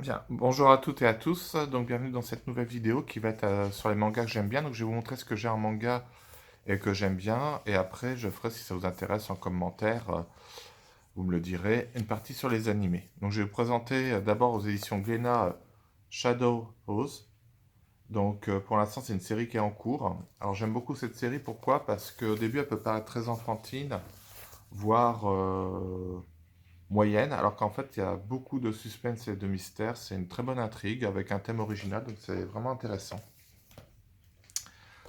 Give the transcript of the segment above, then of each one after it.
Bien, bonjour à toutes et à tous, donc bienvenue dans cette nouvelle vidéo qui va être sur les mangas que j'aime bien. Donc je vais vous montrer ce que j'ai en manga et que j'aime bien, et après je ferai, si ça vous intéresse, en commentaire, vous me le direz, une partie sur les animés. Donc je vais vous présenter d'abord aux éditions Glénat Shadow Rose. Donc pour l'instant c'est une série qui est en cours. Alors j'aime beaucoup cette série, pourquoi? Parce qu'au début elle peut paraître très enfantine, voire moyenne, alors qu'en fait, il y a beaucoup de suspense et de mystère. C'est une très bonne intrigue avec un thème original, donc c'est vraiment intéressant.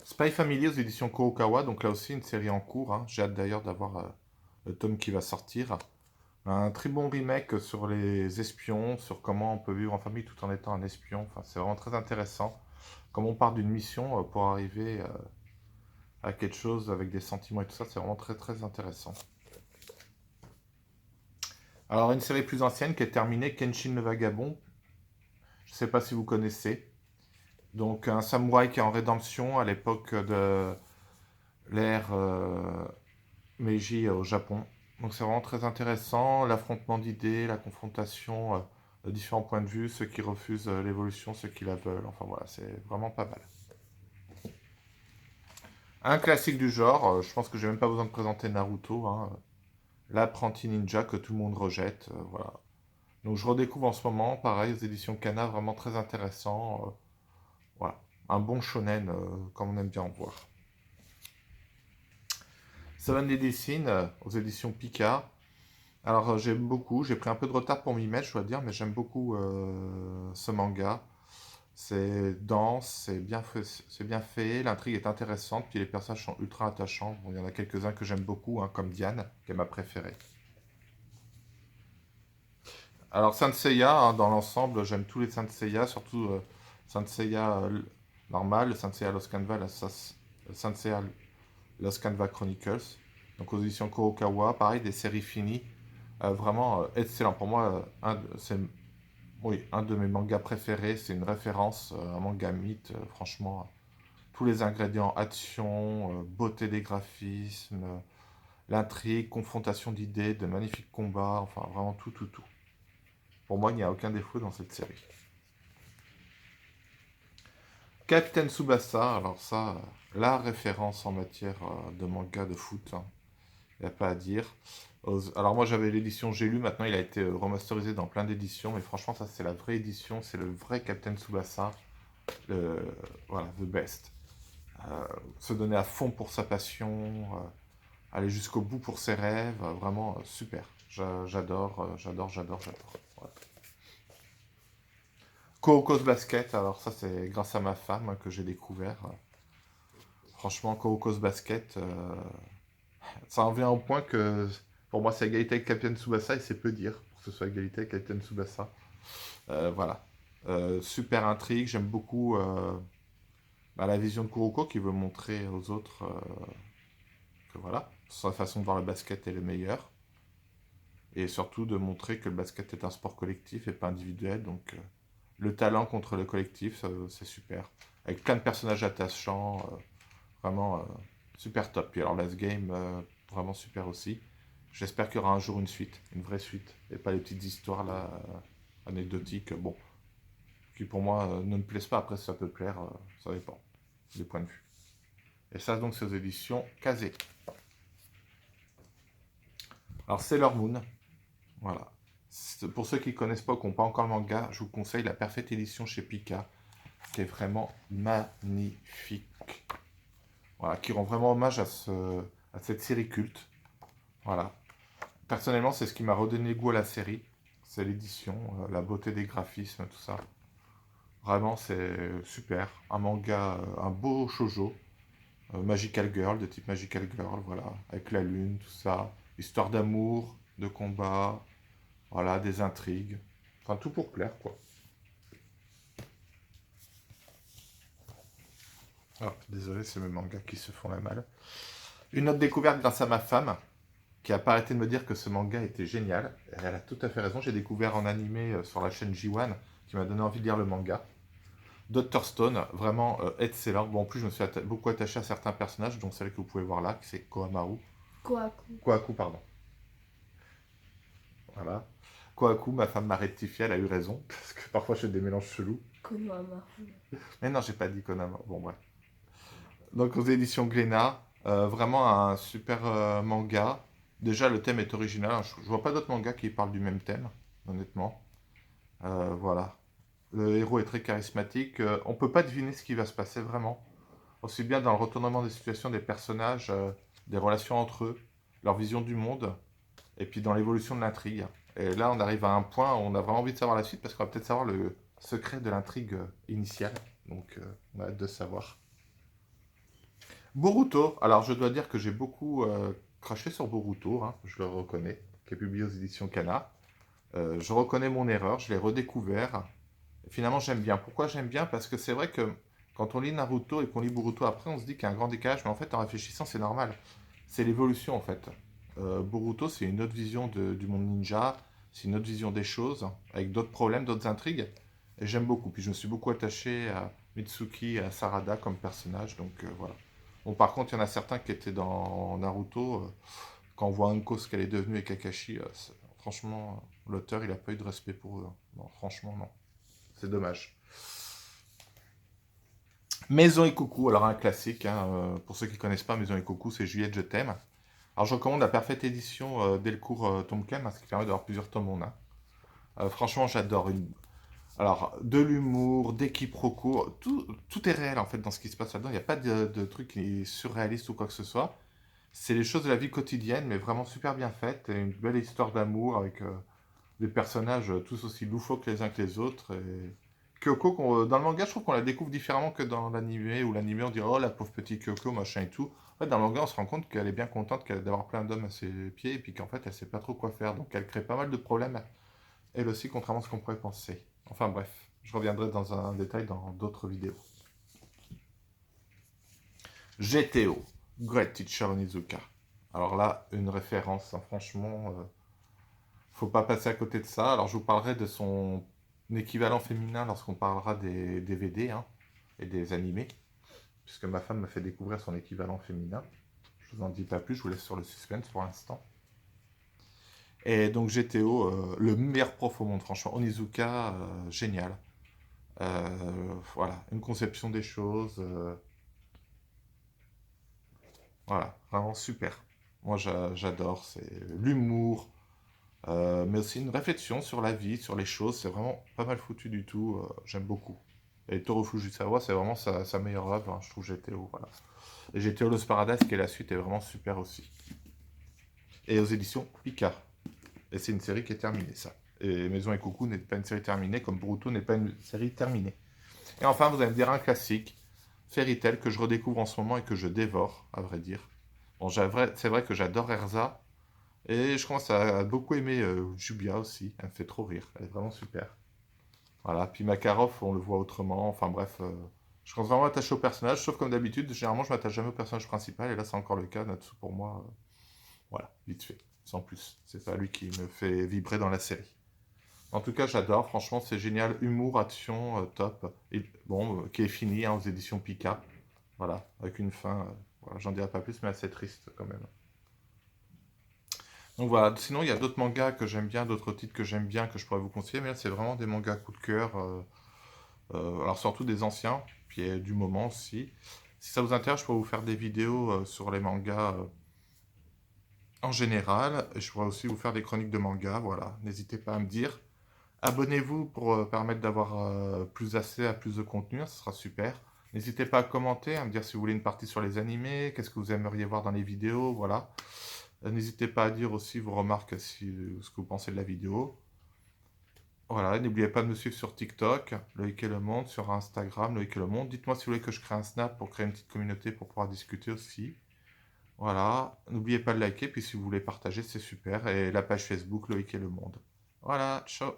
Spy Family aux éditions Kurokawa, donc là aussi une série en cours, hein. J'ai hâte d'ailleurs d'avoir le tome qui va sortir. Un très bon remake sur les espions, sur comment on peut vivre en famille tout en étant un espion. Enfin, c'est vraiment très intéressant. Comment on part d'une mission pour arriver à quelque chose avec des sentiments et tout ça, c'est vraiment très très intéressant. Alors une série plus ancienne qui est terminée, Kenshin le Vagabond. Je ne sais pas si vous connaissez. Donc un samouraï qui est en rédemption à l'époque de l'ère Meiji au Japon. Donc c'est vraiment très intéressant, l'affrontement d'idées, la confrontation de différents points de vue, ceux qui refusent l'évolution, ceux qui la veulent. Enfin voilà, c'est vraiment pas mal. Un classique du genre, je pense que j'ai même pas besoin de présenter Naruto, hein, l'apprenti ninja que tout le monde rejette, voilà. Donc je redécouvre en ce moment, pareil, aux éditions Kana, vraiment très intéressant, voilà. Un bon shonen, comme on aime bien en voir. Seven Medicine aux éditions Pika. Alors j'aime beaucoup, j'ai pris un peu de retard pour m'y mettre, je dois dire, mais j'aime beaucoup ce manga. C'est dense, c'est bien fait, l'intrigue est intéressante, puis les personnages sont ultra attachants. Bon, il y en a quelques-uns que j'aime beaucoup, hein, comme Diane, qui est ma préférée. Alors Saint Seiya, hein, dans l'ensemble, j'aime tous les Saint Seiya, surtout Saint Seiya normal, le Saint Seiya Lost Canva, le Saint Seiya Lost Canva Chronicles. Donc aux éditions Kurokawa, pareil, des séries finies. Vraiment excellent. Pour moi, c'est oui, un de mes mangas préférés. C'est une référence, un manga mythe. Franchement, tous les ingrédients, action, beauté des graphismes, l'intrigue, confrontation d'idées, de magnifiques combats. Enfin, vraiment tout, tout, tout. Pour moi, il n'y a aucun défaut dans cette série. Captain Tsubasa, alors ça, la référence en matière de manga de foot, hein. Il n'y a pas à dire. Alors moi j'avais l'édition J'ai lu, maintenant il a été remasterisé dans plein d'éditions, mais franchement ça c'est la vraie édition, c'est le vrai Captain Tsubasa, le, voilà, the best. Se donner à fond pour sa passion, aller jusqu'au bout pour ses rêves, vraiment super. J'adore, j'adore, j'adore, j'adore. Voilà. Kuroko's Basket, alors ça c'est grâce à ma femme que j'ai découvert. Franchement Kuroko's Basket, ça en vient au point que pour moi c'est égalité avec Captain Tsubasa et c'est peu dire pour que ce soit égalité avec Captain Tsubasa. Voilà. Super intrigue, j'aime beaucoup la vision de Kuroko qui veut montrer aux autres que voilà, sa façon de voir le basket est le meilleur. Et surtout de montrer que le basket est un sport collectif et pas individuel. Donc le talent contre le collectif, c'est super. Avec plein de personnages attachants, vraiment super top. Puis alors Last Game, vraiment super aussi. J'espère qu'il y aura un jour une suite, une vraie suite. Et pas les petites histoires là, anecdotiques. Bon, qui pour moi ne me plaisent pas. Après, ça peut plaire, ça dépend des points de vue. Et ça, donc, c'est aux éditions Kazé. Alors, Sailor Moon, voilà. Pour ceux qui ne connaissent pas, qui n'ont pas encore le manga, je vous conseille la Parfaite Édition chez Pika, qui est vraiment magnifique. Voilà, qui rend vraiment hommage à cette série culte. Voilà. Personnellement, c'est ce qui m'a redonné goût à la série. C'est l'édition, la beauté des graphismes, tout ça. Vraiment, c'est super. Un manga, un beau shoujo. Magical Girl, de type Magical Girl, voilà, avec la lune, tout ça, histoire d'amour, de combat, voilà, des intrigues, enfin tout pour plaire, quoi. Ah, désolé, c'est mes mangas qui se font la malle. Une autre découverte grâce à ma femme, qui a pas arrêté de me dire que ce manga était génial. Elle a tout à fait raison, j'ai découvert en animé sur la chaîne J1, qui m'a donné envie de lire le manga. Dr Stone, vraiment excellent. Bon, en plus, je me suis beaucoup attaché à certains personnages, dont celle que vous pouvez voir là, qui c'est Koamaru. Kohaku. Kohaku, pardon. Voilà. Kohaku, ma femme m'a rectifié, elle a eu raison, parce que parfois je fais des mélanges chelous. Konohama. Mais non, j'ai pas dit Konama. Bon, bref. Donc, aux éditions Glénat, vraiment un super manga. Déjà, le thème est original, hein. Je vois pas d'autres mangas qui parlent du même thème, honnêtement. Voilà. Le héros est très charismatique. On peut pas deviner ce qui va se passer vraiment. Aussi bien dans le retournement des situations des personnages, des relations entre eux, leur vision du monde, et puis dans l'évolution de l'intrigue. Et là, on arrive à un point où on a vraiment envie de savoir la suite parce qu'on va peut-être savoir le secret de l'intrigue initiale. Donc, on a hâte de savoir. Boruto. Alors, je dois dire que j'ai beaucoup craché sur Boruto, hein, je le reconnais, qui est publié aux éditions Kana. Je reconnais mon erreur, je l'ai redécouvert. Et finalement, j'aime bien. Pourquoi j'aime bien? Parce que c'est vrai que quand on lit Naruto et qu'on lit Boruto après, on se dit qu'il y a un grand décalage, mais en fait, en réfléchissant, c'est normal. C'est l'évolution, en fait. Boruto, c'est une autre vision du monde ninja, c'est une autre vision des choses, avec d'autres problèmes, d'autres intrigues. Et j'aime beaucoup. Puis je me suis beaucoup attaché à Mitsuki et à Sarada comme personnage, donc voilà. Bon, par contre, il y en a certains qui étaient dans Naruto. Quand on voit Anko ce qu'elle est devenue et Kakashi, franchement, l'auteur, il n'a pas eu de respect pour eux, hein. Non, franchement, non. C'est dommage. Maison et Coucou, alors un classique, hein, pour ceux qui ne connaissent pas, Maison et Coucou, c'est Juliette, je t'aime. Alors je recommande la parfaite édition Delcourt Tomken, hein, ce qui permet d'avoir plusieurs tomes en un. Franchement, j'adore. Alors, de l'humour, des quiproquos, tout est réel en fait dans ce qui se passe là-dedans. Il n'y a pas de truc qui est surréaliste ou quoi que ce soit. C'est les choses de la vie quotidienne, mais vraiment super bien faites. Et une belle histoire d'amour avec des personnages tous aussi loufoques les uns que les autres. Et Kyoko, dans le manga, je trouve qu'on la découvre différemment que dans l'animé, où l'animé, on dit oh la pauvre petite Kyoko, machin et tout. En fait, dans le manga, on se rend compte qu'elle est bien contente d'avoir plein d'hommes à ses pieds, et puis qu'en fait, elle sait pas trop quoi faire. Donc, elle crée pas mal de problèmes, elle aussi, contrairement à ce qu'on pourrait penser. Enfin, bref, je reviendrai dans un détail dans d'autres vidéos. GTO, Great Teacher Onizuka. Alors là, une référence, hein, franchement, faut pas passer à côté de ça. Alors je vous parlerai de son équivalent féminin lorsqu'on parlera des DVD, hein, et des animés, puisque ma femme m'a fait découvrir son équivalent féminin. Je vous en dis pas plus, je vous laisse sur le suspense pour l'instant. Et donc GTO, le meilleur prof au monde, franchement. Onizuka, génial. Voilà, une conception des choses, voilà, vraiment super. Moi j'adore, c'est l'humour, mais aussi une réflexion sur la vie, sur les choses. C'est vraiment pas mal foutu du tout. J'aime beaucoup. Et Toru Fujisawa, c'est vraiment sa meilleure œuvre, hein, je trouve GTO. Voilà. Et GTO Lost Paradise, qui est la suite, est vraiment super aussi. Et aux éditions Pika. Et c'est une série qui est terminée, ça. Et Maison et Coucou n'est pas une série terminée, comme Boruto n'est pas une série terminée. Et enfin, vous allez me dire un classique, Fairy Tail, que je redécouvre en ce moment et que je dévore, à vrai dire. Bon, c'est vrai que j'adore Erza, et je commence à beaucoup aimer Jubia aussi. Elle me fait trop rire. Elle est vraiment super. Voilà. Puis Makarov, on le voit autrement. Enfin bref, je commence vraiment attaché au personnage. Sauf comme d'habitude, généralement, je m'attache jamais au personnage principal. Et là, c'est encore le cas. Natsu, pour moi, voilà, vite fait. Sans plus. C'est pas lui qui me fait vibrer dans la série. En tout cas, j'adore. Franchement, c'est génial. Humour, action, top. Et bon, qui est fini, hein, aux éditions Pika. Voilà. Avec une fin. Voilà, j'en dirai pas plus, mais assez triste quand même. Donc voilà, sinon il y a d'autres mangas que j'aime bien, d'autres titres que j'aime bien que je pourrais vous conseiller, mais là c'est vraiment des mangas coup de cœur, alors surtout des anciens, puis du moment aussi. Si ça vous intéresse, je pourrais vous faire des vidéos sur les mangas en général, et je pourrais aussi vous faire des chroniques de mangas, voilà, n'hésitez pas à me dire. Abonnez-vous pour permettre d'avoir plus accès à plus de contenu, ce sera super. N'hésitez pas à commenter, à me dire si vous voulez une partie sur les animés, qu'est-ce que vous aimeriez voir dans les vidéos, voilà. N'hésitez pas à dire aussi vos remarques, ce que vous pensez de la vidéo. Voilà, n'oubliez pas de me suivre sur TikTok, Loïc et le Monde, sur Instagram, Loïc et le Monde. Dites-moi si vous voulez que je crée un Snap pour créer une petite communauté pour pouvoir discuter aussi. Voilà, n'oubliez pas de liker, puis si vous voulez partager, c'est super. Et la page Facebook, Loïc et le Monde. Voilà, ciao.